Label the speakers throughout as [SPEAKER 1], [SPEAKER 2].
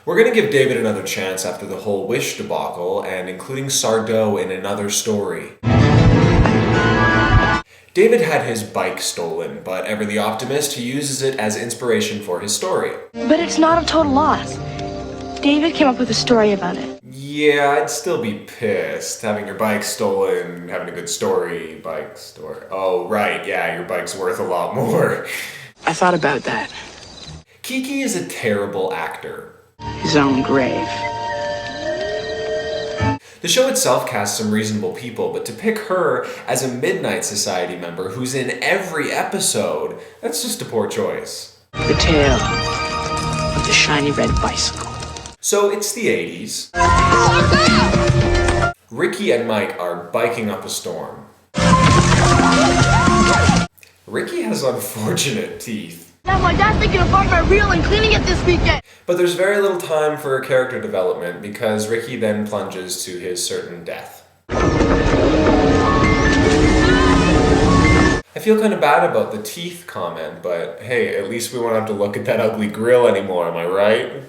[SPEAKER 1] We're going to give David another chance after the whole Wish debacle, and including Sardo in another story. David had his bike stolen, but ever the optimist, he uses it as inspiration for his story.
[SPEAKER 2] But it's not a total loss. David came up with a story about it.
[SPEAKER 1] Yeah, I'd still be pissed. Having your bike stolen, having a good story, bike story. Oh, right, yeah, your bike's worth a lot more.
[SPEAKER 3] I thought about that.
[SPEAKER 1] Kiki is a terrible actor.
[SPEAKER 3] His own grave.
[SPEAKER 1] The show itself casts some reasonable people, but to pick her as a Midnight Society member who's in every episode, that's just a poor choice.
[SPEAKER 3] The tale of the shiny red bicycle.
[SPEAKER 1] So it's the 80s. Ricky and Mike are biking up a storm. Ricky has unfortunate teeth.
[SPEAKER 2] Now my dad's thinking of buying my reel and cleaning it this weekend.
[SPEAKER 1] But there's very little time for character development because Ricky then plunges to his certain death. I feel kind of bad about the teeth comment, but hey, at least we won't have to look at that ugly grill anymore, am I right?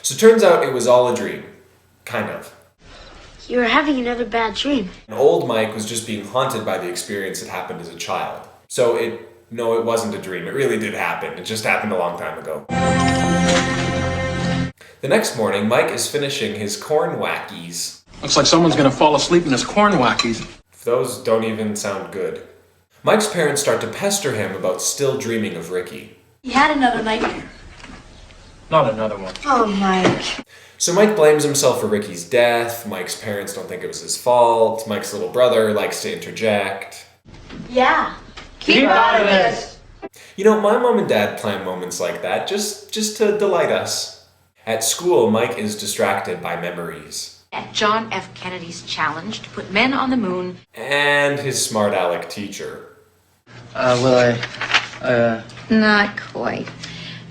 [SPEAKER 1] So turns out it was all a dream. Kind of.
[SPEAKER 2] You were having another bad dream.
[SPEAKER 1] And old Mike was just being haunted by the experience that happened as a child. So it wasn't a dream. It really did happen. It just happened a long time ago. The next morning, Mike is finishing his corn wackies.
[SPEAKER 4] Looks like someone's gonna fall asleep in his corn wackies.
[SPEAKER 1] Those don't even sound good. Mike's parents start to pester him about still dreaming of Ricky.
[SPEAKER 2] He had another nightmare.
[SPEAKER 4] Not another one.
[SPEAKER 2] Oh, Mike.
[SPEAKER 1] So Mike blames himself for Ricky's death. Mike's parents don't think it was his fault. Mike's little brother likes to interject.
[SPEAKER 2] Yeah. Keep out of this.
[SPEAKER 1] You know, my mom and dad plan moments like that just to delight us. At school, Mike is distracted by memories.
[SPEAKER 5] At John F. Kennedy's challenge to put men on the moon.
[SPEAKER 1] And his smart aleck teacher.
[SPEAKER 5] Not quite.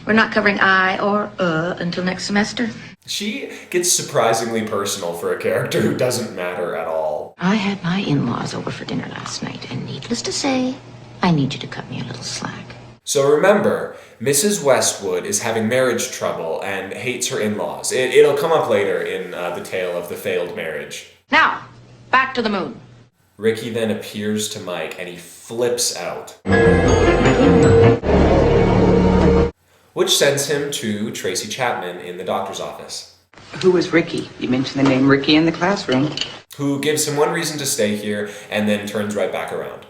[SPEAKER 5] We're not covering I or until next semester.
[SPEAKER 1] She gets surprisingly personal for a character who doesn't matter at all.
[SPEAKER 5] I had my in-laws over for dinner last night, and needless to say, I need you to cut me a little slack.
[SPEAKER 1] So remember, Mrs. Westwood is having marriage trouble and hates her in-laws. It'll come up later in the tale of the failed marriage.
[SPEAKER 5] Now, back to the moon.
[SPEAKER 1] Ricky then appears to Mike and he flips out. Which sends him to Tracy Chapman in the doctor's office.
[SPEAKER 3] Who is Ricky? You mentioned the name Ricky in the classroom.
[SPEAKER 1] Who gives him one reason to stay here and then turns right back around.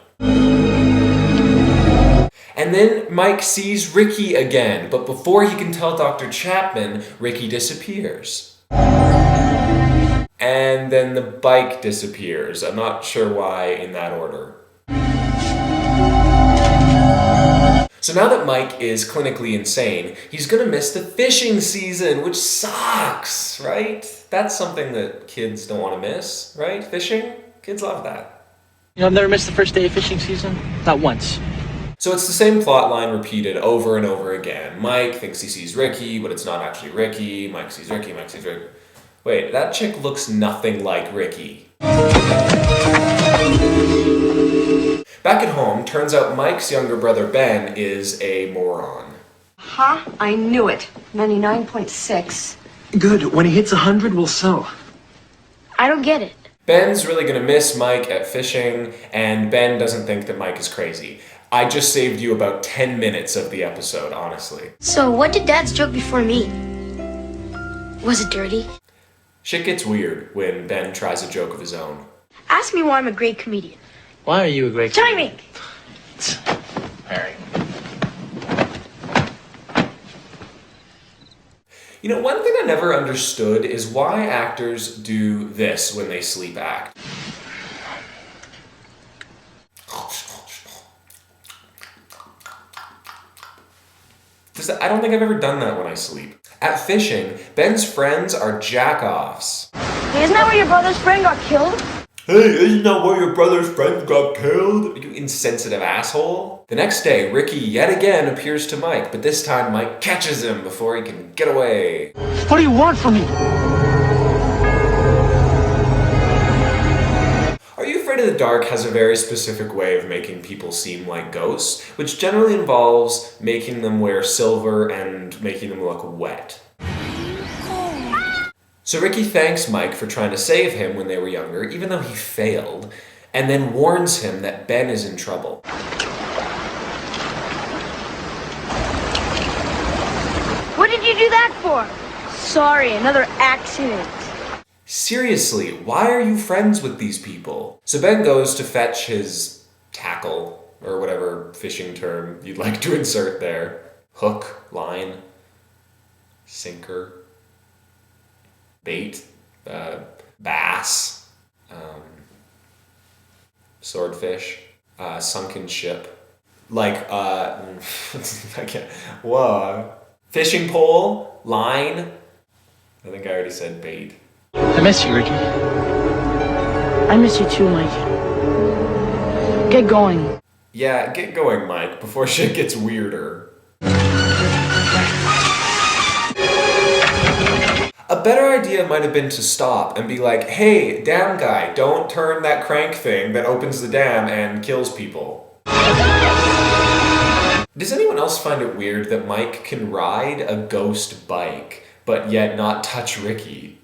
[SPEAKER 1] And then Mike sees Ricky again, but before he can tell Dr. Chapman, Ricky disappears. And then the bike disappears. I'm not sure why in that order. So now that Mike is clinically insane, he's gonna miss the fishing season, which sucks, right? That's something that kids don't want to miss, right? Fishing? Kids love that.
[SPEAKER 6] You know, I've never missed the first day of fishing season. Not once.
[SPEAKER 1] So it's the same plot line repeated over and over again. Mike thinks he sees Ricky, but it's not actually Ricky. Mike sees Ricky, Mike sees Ricky. Wait, that chick looks nothing like Ricky. Back at home, turns out Mike's younger brother Ben is a moron.
[SPEAKER 2] Huh? I knew it. 99.6.
[SPEAKER 6] Good. When he hits 100, we'll sew.
[SPEAKER 2] I don't get it.
[SPEAKER 1] Ben's really gonna miss Mike at fishing, and Ben doesn't think that Mike is crazy. I just saved you about 10 minutes of the episode, honestly.
[SPEAKER 2] So what did Dad's joke before me? Was it dirty?
[SPEAKER 1] Shit gets weird when Ben tries a joke of his own.
[SPEAKER 2] Ask me why I'm a great comedian.
[SPEAKER 6] Why are you a great
[SPEAKER 2] Timing!
[SPEAKER 6] Harry.
[SPEAKER 1] You know, one thing I never understood is why actors do this when they sleep act. I don't think I've ever done that when I sleep. At fishing, Ben's friends are jack-offs.
[SPEAKER 2] Hey, isn't that where your brother's friend got killed?
[SPEAKER 1] Hey, isn't that where your brother's friend got killed? You insensitive asshole. The next day, Ricky yet again appears to Mike, but this time Mike catches him before he can get away.
[SPEAKER 6] What do you want from me?
[SPEAKER 1] Are you Afraid of the Dark has a very specific way of making people seem like ghosts, which generally involves making them wear silver and making them look wet. So Ricky thanks Mike for trying to save him when they were younger, even though he failed, and then warns him that Ben is in trouble.
[SPEAKER 2] What did you do that for? Sorry, another accident.
[SPEAKER 1] Seriously, why are you friends with these people? So Ben goes to fetch his tackle, or whatever fishing term you'd like to insert there. Hook, line, sinker, bait, bass, swordfish, sunken ship. Like, I can't, whoa. Fishing pole, line. I think I already said bait.
[SPEAKER 6] I miss you, Ricky.
[SPEAKER 2] I miss you too, Mike. Get going.
[SPEAKER 1] Yeah, get going, Mike, before shit gets weirder. A better idea might have been to stop and be like, hey, dam guy, don't turn that crank thing that opens the dam and kills people. Does anyone else find it weird that Mike can ride a ghost bike, but yet not touch Ricky?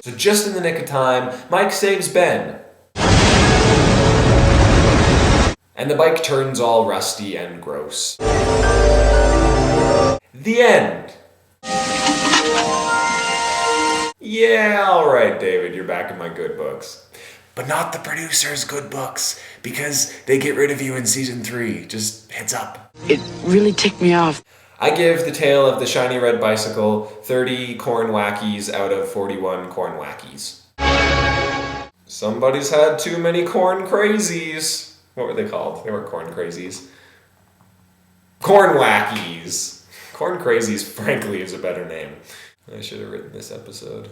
[SPEAKER 1] So just in the nick of time, Mike saves Ben. And the bike turns all rusty and gross. The end. Yeah, alright, David, you're back in my good books. But not the producer's good books, because they get rid of you in season 3. Just heads up.
[SPEAKER 3] It really ticked me off.
[SPEAKER 1] I give The Tale of the Shiny Red Bicycle 30 corn wackies out of 41 corn wackies. Somebody's had too many corn crazies. What were they called? They weren't corn crazies. Corn wackies. Corn crazies, frankly, is a better name. I should have written this episode.